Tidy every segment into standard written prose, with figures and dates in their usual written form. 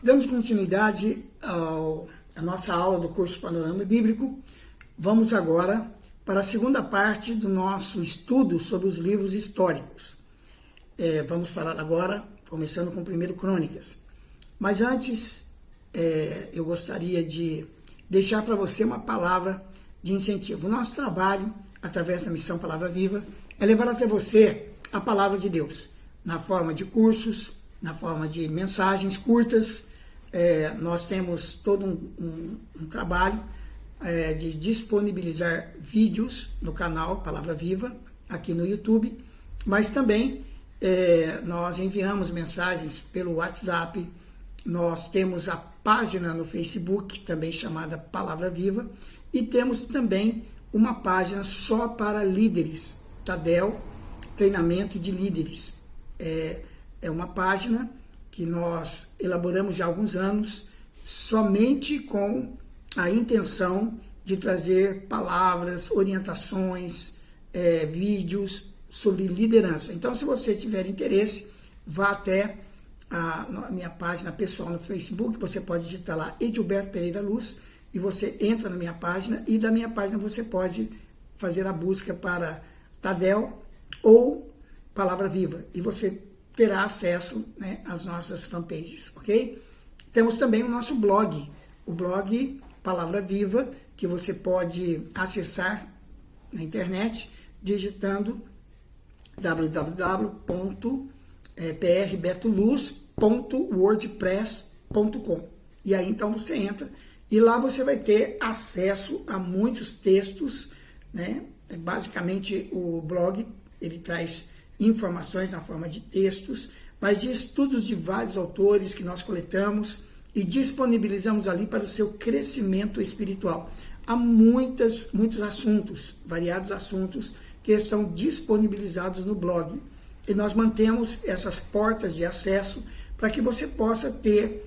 Dando continuidade à nossa aula do curso Panorama Bíblico, vamos agora para a segunda parte do nosso estudo sobre os livros históricos. Vamos falar agora, começando com 1 Crônicas. Mas antes, eu gostaria de deixar para você uma palavra de incentivo. O nosso trabalho, através da Missão Palavra Viva, é levar até você a Palavra de Deus, na forma de cursos, na forma de mensagens curtas. Nós temos todo um trabalho de disponibilizar vídeos no canal Palavra Viva, aqui no YouTube, mas também nós enviamos mensagens pelo WhatsApp. Nós temos a página no Facebook, também chamada Palavra Viva, e temos também uma página só para líderes, Tadel, Treinamento de Líderes. É uma página que nós elaboramos há alguns anos, somente com a intenção de trazer palavras, orientações, vídeos sobre liderança. Então, se você tiver interesse, vá até a minha página pessoal no Facebook. Você pode digitar lá Edilberto Pereira Luz e você entra na minha página, e da minha página você pode fazer a busca para Tadel ou Palavra Viva e você terá acesso, né, às nossas fanpages, ok? Temos também o nosso blog, o blog Palavra Viva, que você pode acessar na internet digitando www.prbetoluz.wordpress.com. E aí então você entra e lá você vai ter acesso a muitos textos, né? Basicamente o blog ele traz informações na forma de textos, mas de estudos de vários autores que nós coletamos e disponibilizamos ali para o seu crescimento espiritual. Há muitos assuntos, variados assuntos, que estão disponibilizados no blog. E nós mantemos essas portas de acesso para que você possa ter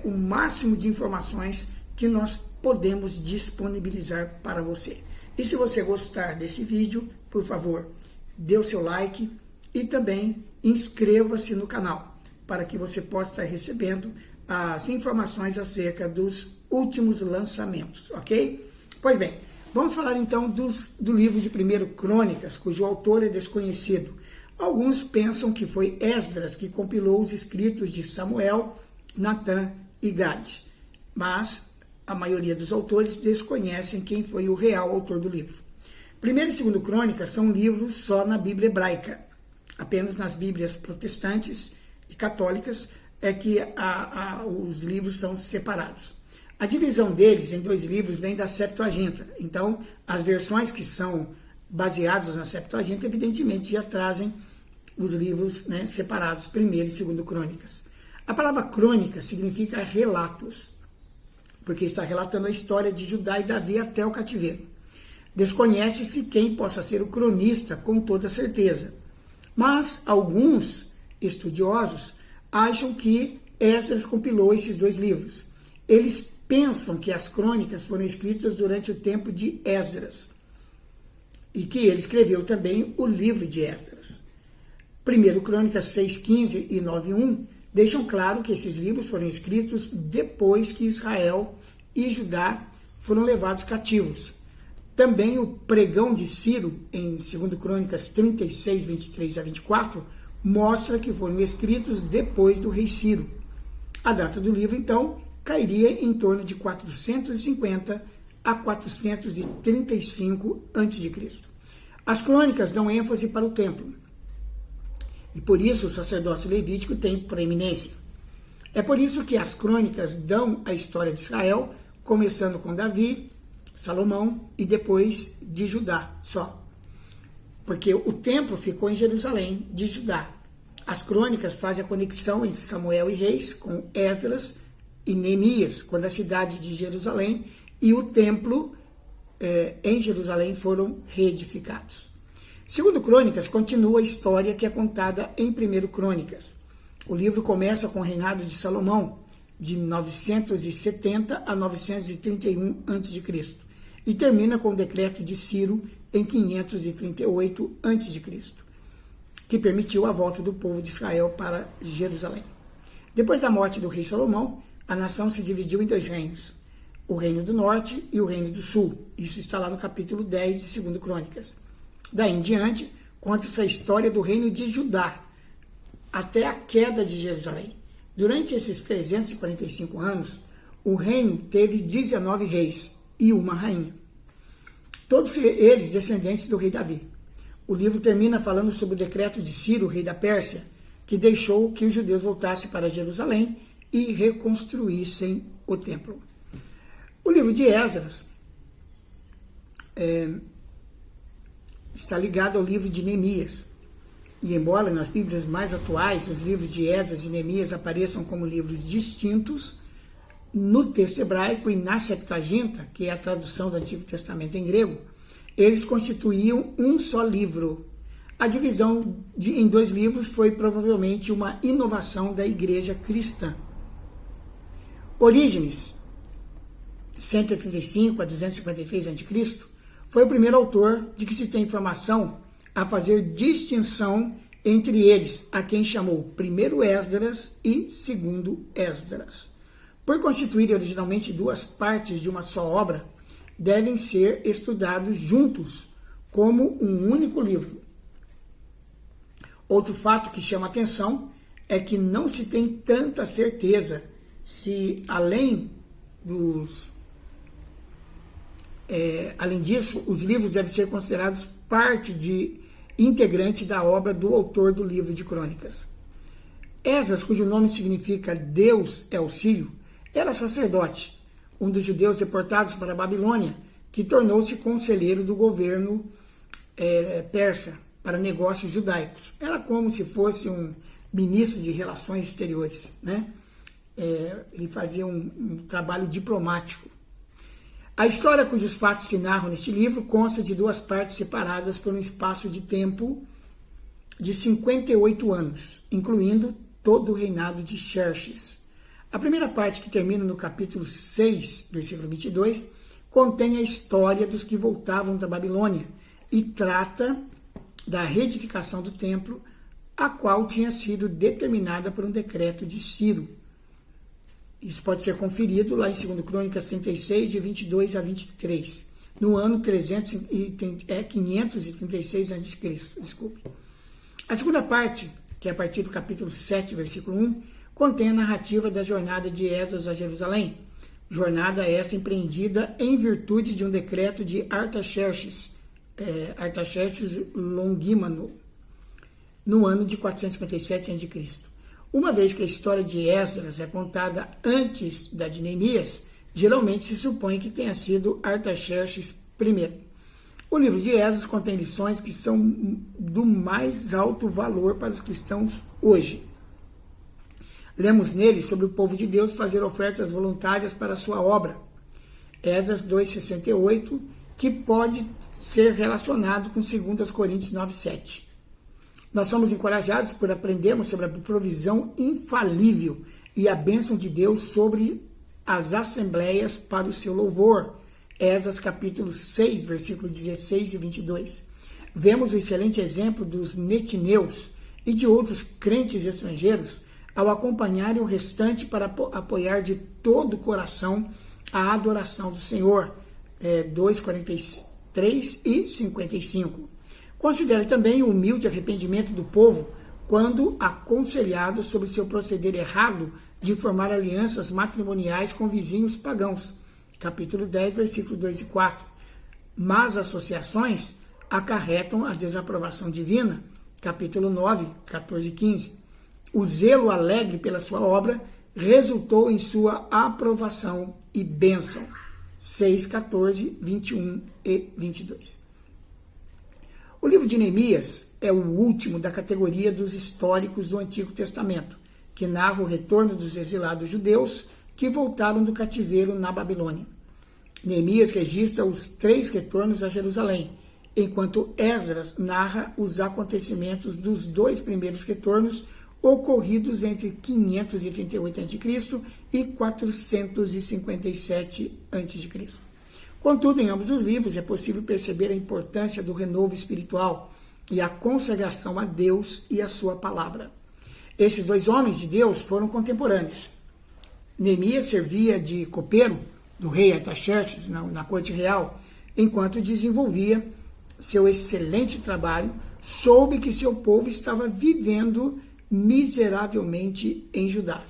o máximo de informações que nós podemos disponibilizar para você. E se você gostar desse vídeo, por favor, dê o seu like e também inscreva-se no canal, para que você possa estar recebendo as informações acerca dos últimos lançamentos, ok? Pois bem, vamos falar então do livro de 1 Crônicas, cujo autor é desconhecido. Alguns pensam que foi Esdras que compilou os escritos de Samuel, Natã e Gade, mas a maioria dos autores desconhecem quem foi o real autor do livro. 1 e 2 Crônicas são livros só na Bíblia hebraica. Apenas nas Bíblias protestantes e católicas é que os livros são separados. A divisão deles em dois livros vem da Septuaginta. Então, as versões que são baseadas na Septuaginta, evidentemente, já trazem os livros, né, separados, 1 e 2 Crônicas. A palavra crônica significa relatos, porque está relatando a história de Judá e Davi até o cativeiro. Desconhece-se quem possa ser o cronista com toda certeza, mas alguns estudiosos acham que Esdras compilou esses dois livros. Eles pensam que as crônicas foram escritas durante o tempo de Esdras e que ele escreveu também o livro de Esdras. 1 Crônicas 6:15 e 9:1 deixam claro que esses livros foram escritos depois que Israel e Judá foram levados cativos. Também o pregão de Ciro, em 2 Crônicas 36, 23 a 24, mostra que foram escritos depois do rei Ciro. A data do livro, então, cairia em torno de 450 a 435 a.C. As crônicas dão ênfase para o templo, e por isso o sacerdócio levítico tem proeminência. É por isso que as crônicas dão a história de Israel, começando com Davi, Salomão e depois de Judá só. Porque o templo ficou em Jerusalém, de Judá. As crônicas fazem a conexão entre Samuel e Reis com Esdras e Neemias, quando a cidade de Jerusalém e o templo em Jerusalém foram reedificados. 2 Crônicas continua a história que é contada em 1 Crônicas. O livro começa com o reinado de Salomão, de 970 a 931 a.C., e termina com o decreto de Ciro em 538 a.C., que permitiu a volta do povo de Israel para Jerusalém. Depois da morte do rei Salomão, a nação se dividiu em 2 reinos, o reino do norte e o reino do sul. Isso está lá no capítulo 10 de 2 Crônicas. Daí em diante, conta-se a história do reino de Judá, até a queda de Jerusalém. Durante esses 345 anos, o reino teve 19 reis e uma rainha. Todos eles descendentes do rei Davi. O livro termina falando sobre o decreto de Ciro, rei da Pérsia, que deixou que os judeus voltassem para Jerusalém e reconstruíssem o templo. O livro de Esdras está ligado ao livro de Neemias. E embora nas Bíblias mais atuais os livros de Esdras e Neemias apareçam como livros distintos, no texto hebraico e na Septuaginta, que é a tradução do Antigo Testamento em grego, eles constituíam um só livro. A divisão em 2 livros foi provavelmente uma inovação da igreja cristã. Orígenes, 135 a 253 a.C., foi o primeiro autor de que se tem informação a fazer distinção entre eles, a quem chamou primeiro Esdras e segundo Esdras. Por constituírem originalmente 2 partes de uma só obra, devem ser estudados juntos como um único livro. Outro fato que chama atenção é que não se tem tanta certeza se, além disso, os livros devem ser considerados parte integrante da obra do autor do livro de Crônicas. Esdras, cujo nome significa Deus é auxílio, era sacerdote, um dos judeus deportados para a Babilônia, que tornou-se conselheiro do governo persa para negócios judaicos. Era como se fosse um ministro de relações exteriores, né? Ele fazia um trabalho diplomático. A história cujos fatos se narram neste livro consta de 2 partes separadas por um espaço de tempo de 58 anos, incluindo todo o reinado de Xerxes. A primeira parte, que termina no capítulo 6, versículo 22, contém a história dos que voltavam da Babilônia e trata da reedificação do templo, a qual tinha sido determinada por um decreto de Ciro. Isso pode ser conferido lá em 2 Crônicas 36, de 22 a 23, no ano 536 a.C. Desculpe. A segunda parte, que é a partir do capítulo 7, versículo 1, contém a narrativa da jornada de Esdras a Jerusalém. Jornada esta empreendida em virtude de um decreto de Artaxerxes Longímano, no ano de 457 a.C. Uma vez que a história de Esdras é contada antes da de Neemias, geralmente se supõe que tenha sido Artaxerxes I. O livro de Esdras contém lições que são do mais alto valor para os cristãos hoje. Lemos nele sobre o povo de Deus fazer ofertas voluntárias para a sua obra. Esdras 2,68, que pode ser relacionado com 2 Coríntios 9,7. Nós somos encorajados por aprendermos sobre a provisão infalível e a bênção de Deus sobre as assembleias para o seu louvor. Esdras capítulo 6, versículos 16 e 22. Vemos o excelente exemplo dos netineus e de outros crentes estrangeiros ao acompanharem o restante para apoiar de todo o coração a adoração do Senhor. 2:43 e 55. Considere também o humilde arrependimento do povo quando aconselhado sobre seu proceder errado de formar alianças matrimoniais com vizinhos pagãos. Capítulo 10, versículos 2 e 4. Más associações acarretam a desaprovação divina. Capítulo 9, 14 e 15. O zelo alegre pela sua obra resultou em sua aprovação e bênção. 6, 14, 21 e 22. O livro de Neemias é o último da categoria dos históricos do Antigo Testamento, que narra o retorno dos exilados judeus que voltaram do cativeiro na Babilônia. Neemias registra os 3 retornos a Jerusalém, enquanto Esdras narra os acontecimentos dos 2 primeiros retornos ocorridos entre 538 a.C. e 457 a.C. Contudo, em ambos os livros é possível perceber a importância do renovo espiritual e a consagração a Deus e a sua palavra. Esses dois homens de Deus foram contemporâneos. Neemias servia de copeiro do rei Artaxerxes na corte real, enquanto desenvolvia seu excelente trabalho, soube que seu povo estava vivendo miseravelmente em Judá.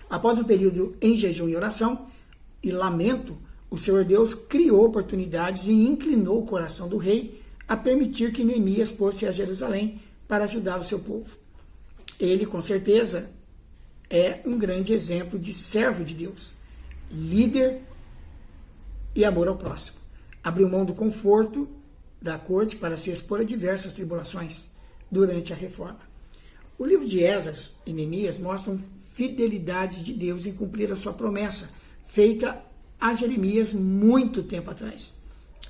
Após um período em jejum e oração e lamento, o Senhor Deus criou oportunidades e inclinou o coração do rei a permitir que Neemias fosse a Jerusalém para ajudar o seu povo. Ele, com certeza, é um grande exemplo de servo de Deus, líder e amor ao próximo. Abriu mão do conforto da corte para se expor a diversas tribulações durante a reforma. O livro de Esdras e Neemias mostram fidelidade de Deus em cumprir a sua promessa, feita a Jeremias muito tempo atrás.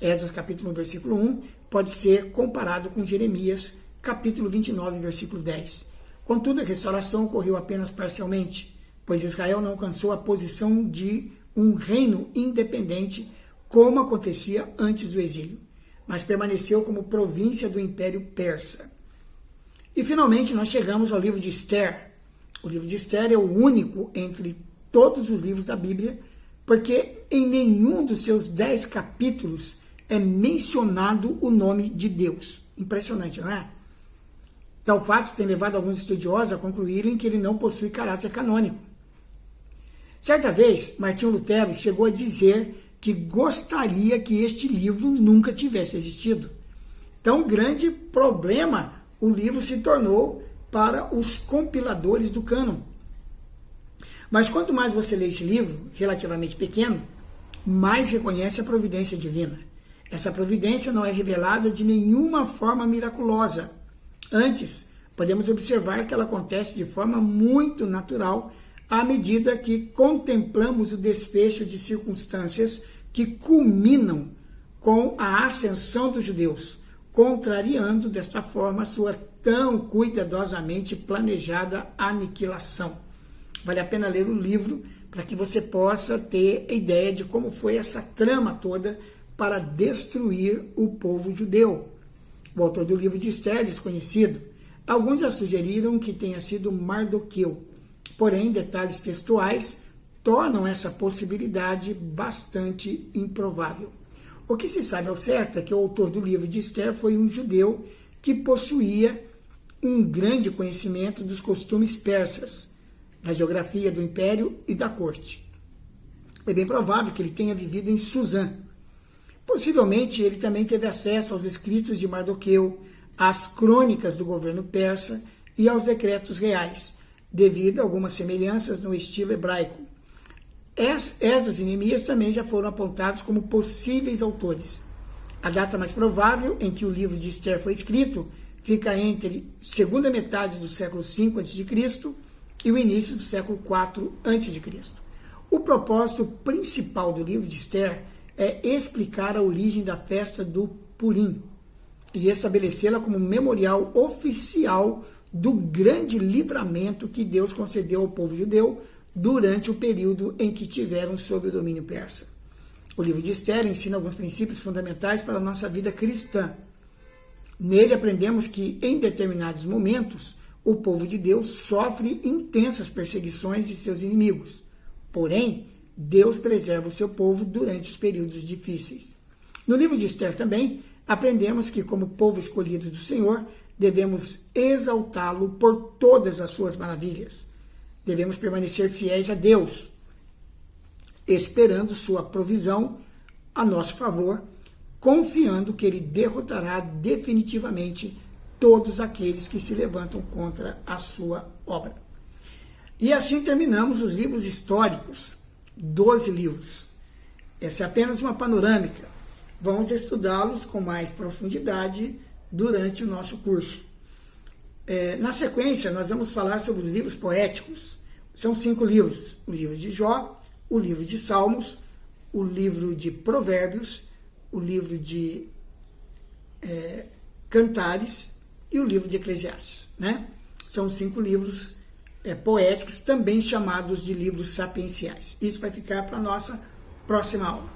Esdras capítulo 1, versículo 1, pode ser comparado com Jeremias capítulo 29, versículo 10. Contudo, a restauração ocorreu apenas parcialmente, pois Israel não alcançou a posição de um reino independente, como acontecia antes do exílio, mas permaneceu como província do Império Persa. E finalmente nós chegamos ao livro de Esther. O livro de Esther é o único entre todos os livros da Bíblia, porque em nenhum dos seus 10 capítulos é mencionado o nome de Deus. Impressionante, não é? Tal fato tem levado alguns estudiosos a concluírem que ele não possui caráter canônico. Certa vez, Martinho Lutero chegou a dizer que gostaria que este livro nunca tivesse existido. Tão grande problema o livro se tornou para os compiladores do cânon. Mas quanto mais você lê esse livro, relativamente pequeno, mais reconhece a providência divina. Essa providência não é revelada de nenhuma forma miraculosa. Antes, podemos observar que ela acontece de forma muito natural à medida que contemplamos o desfecho de circunstâncias que culminam com a ascensão dos judeus, contrariando desta forma sua tão cuidadosamente planejada aniquilação. Vale a pena ler o livro para que você possa ter ideia de como foi essa trama toda para destruir o povo judeu. O autor do livro de Esther é desconhecido. Alguns já sugeriram que tenha sido Mardoqueu, porém detalhes textuais tornam essa possibilidade bastante improvável. O que se sabe ao certo é que o autor do livro de Esther foi um judeu que possuía um grande conhecimento dos costumes persas, da geografia do império e da corte. É bem provável que ele tenha vivido em Suzã. Possivelmente ele também teve acesso aos escritos de Mardoqueu, às crônicas do governo persa e aos decretos reais, devido a algumas semelhanças no estilo hebraico. Esdras e Neemias também já foram apontados como possíveis autores. A data mais provável em que o livro de Esther foi escrito fica entre segunda metade do século V a.C. e o início do século IV a.C. O propósito principal do livro de Esther é explicar a origem da festa do Purim e estabelecê-la como memorial oficial do grande livramento que Deus concedeu ao povo judeu durante o período em que tiveram sob o domínio persa. O livro de Esther ensina alguns princípios fundamentais para a nossa vida cristã. Nele aprendemos que, em determinados momentos, o povo de Deus sofre intensas perseguições de seus inimigos. Porém, Deus preserva o seu povo durante os períodos difíceis. No livro de Esther também, aprendemos que, como povo escolhido do Senhor, devemos exaltá-lo por todas as suas maravilhas. Devemos permanecer fiéis a Deus, esperando sua provisão a nosso favor, confiando que ele derrotará definitivamente todos aqueles que se levantam contra a sua obra. E assim terminamos os livros históricos, 12 livros. Essa é apenas uma panorâmica. Vamos estudá-los com mais profundidade durante o nosso curso. Na sequência, nós vamos falar sobre os livros poéticos. São 5 livros: o livro de Jó, o livro de Salmos, o livro de Provérbios, o livro de Cantares e o livro de Eclesiastes, né? São 5 livros poéticos, também chamados de livros sapienciais. Isso vai ficar para a nossa próxima aula.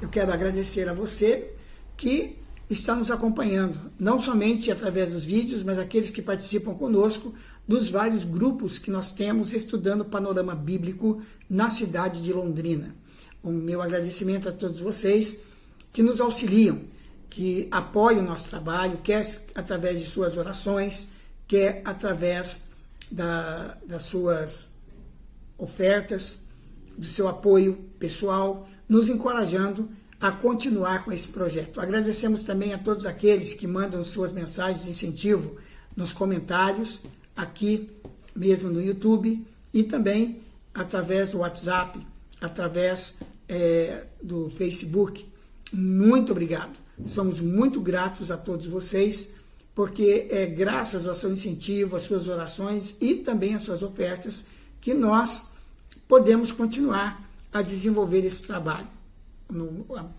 Eu quero agradecer a você que está nos acompanhando, não somente através dos vídeos, mas aqueles que participam conosco dos vários grupos que nós temos estudando o panorama bíblico na cidade de Londrina. O meu agradecimento a todos vocês que nos auxiliam, que apoiam o nosso trabalho, quer através de suas orações, quer através das suas ofertas, do seu apoio pessoal, nos encorajando a continuar com esse projeto. Agradecemos também a todos aqueles que mandam suas mensagens de incentivo nos comentários, aqui mesmo no YouTube, e também através do WhatsApp, através do Facebook. Muito obrigado. Somos muito gratos a todos vocês, porque é graças ao seu incentivo, às suas orações e também às suas ofertas que nós podemos continuar a desenvolver esse trabalho.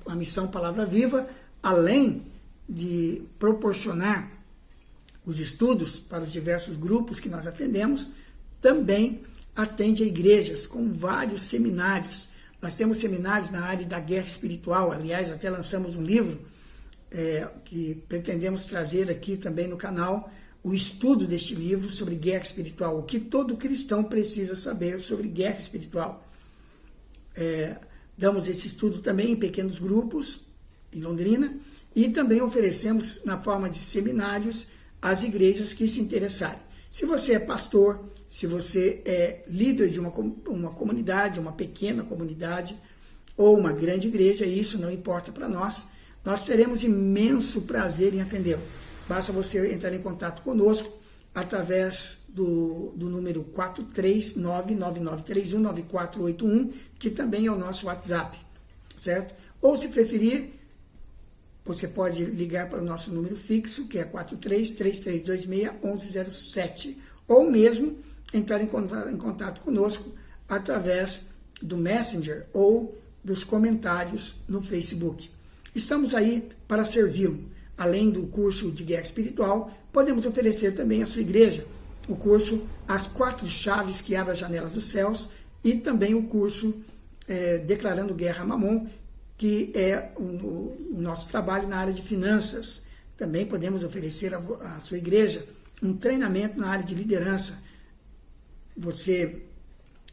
A Missão Palavra Viva, além de proporcionar os estudos para os diversos grupos que nós atendemos, também atende a igrejas com vários seminários. Nós temos seminários na área da guerra espiritual, aliás, até lançamos um livro que pretendemos trazer aqui também no canal, o estudo deste livro sobre guerra espiritual, o que todo cristão precisa saber sobre guerra espiritual. Damos esse estudo também em pequenos grupos, em Londrina, e também oferecemos na forma de seminários às igrejas que se interessarem. Se você é pastor, se você é líder de uma comunidade, uma pequena comunidade, ou uma grande igreja, isso não importa para nós, nós teremos imenso prazer em atendê-lo. Basta você entrar em contato conosco através do número 43999319481, que também é o nosso WhatsApp, certo? Ou, se preferir, você pode ligar para o nosso número fixo, que é 4333261107, ou mesmo entrar em contato conosco através do Messenger ou dos comentários no Facebook. Estamos aí para servi-lo. Além do curso de guerra espiritual, podemos oferecer também à sua igreja o curso As 4 Chaves que Abrem as Janelas dos Céus e também o curso Declarando Guerra a Mamon, que é o nosso trabalho na área de finanças. Também podemos oferecer à sua igreja um treinamento na área de liderança.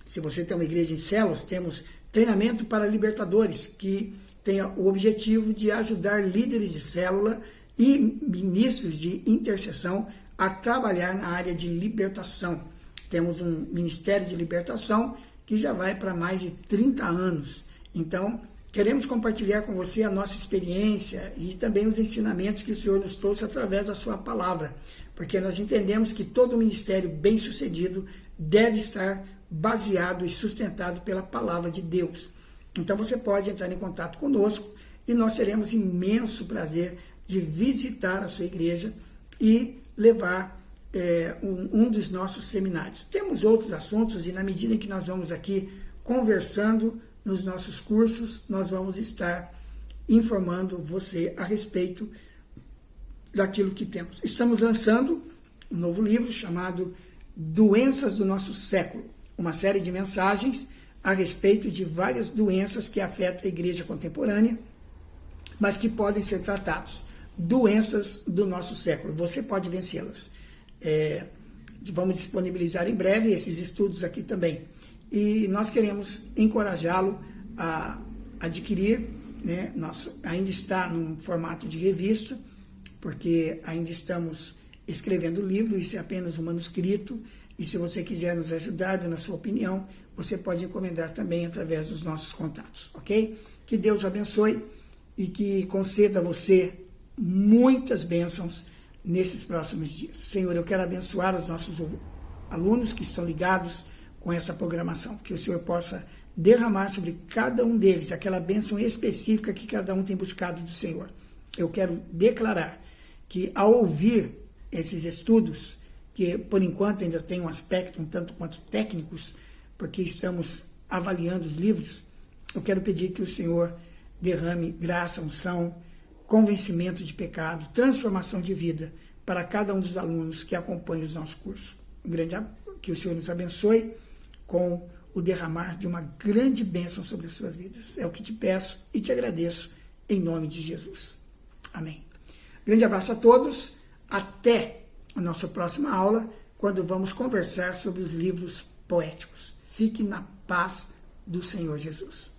Se você tem uma igreja em células, temos treinamento para libertadores, que tem o objetivo de ajudar líderes de célula e ministros de intercessão a trabalhar na área de libertação. Temos um ministério de libertação que já vai para mais de 30 anos. Então, queremos compartilhar com você a nossa experiência e também os ensinamentos que o Senhor nos trouxe através da sua palavra, porque nós entendemos que todo ministério bem-sucedido deve estar baseado e sustentado pela palavra de Deus. Então você pode entrar em contato conosco e nós teremos imenso prazer de visitar a sua igreja e levar um dos nossos seminários. Temos outros assuntos e na medida em que nós vamos aqui conversando nos nossos cursos, nós vamos estar informando você a respeito daquilo que temos. Estamos lançando um novo livro chamado Doenças do Nosso Século, uma série de mensagens a respeito de várias doenças que afetam a igreja contemporânea, mas que podem ser tratadas. Doenças do nosso século, você pode vencê-las. Vamos disponibilizar em breve esses estudos aqui também. E nós queremos encorajá-lo a adquirir, né? Ainda está num formato de revista, porque ainda estamos escrevendo o livro, isso é apenas um manuscrito, e se você quiser nos ajudar, dando a sua opinião, você pode encomendar também através dos nossos contatos, ok? Que Deus o abençoe e que conceda a você muitas bênçãos nesses próximos dias. Senhor, eu quero abençoar os nossos alunos que estão ligados com essa programação, que o Senhor possa derramar sobre cada um deles aquela bênção específica que cada um tem buscado do Senhor. Eu quero declarar que ao ouvir esses estudos, que por enquanto ainda tem um aspecto um tanto quanto técnicos, porque estamos avaliando os livros, eu quero pedir que o Senhor derrame graça, unção, convencimento de pecado, transformação de vida para cada um dos alunos que acompanham os nossos cursos. Que o Senhor nos abençoe com o derramar de uma grande bênção sobre as suas vidas. É o que te peço e te agradeço em nome de Jesus. Amém. Grande abraço a todos. Até a nossa próxima aula, quando vamos conversar sobre os livros poéticos. Fique na paz do Senhor Jesus.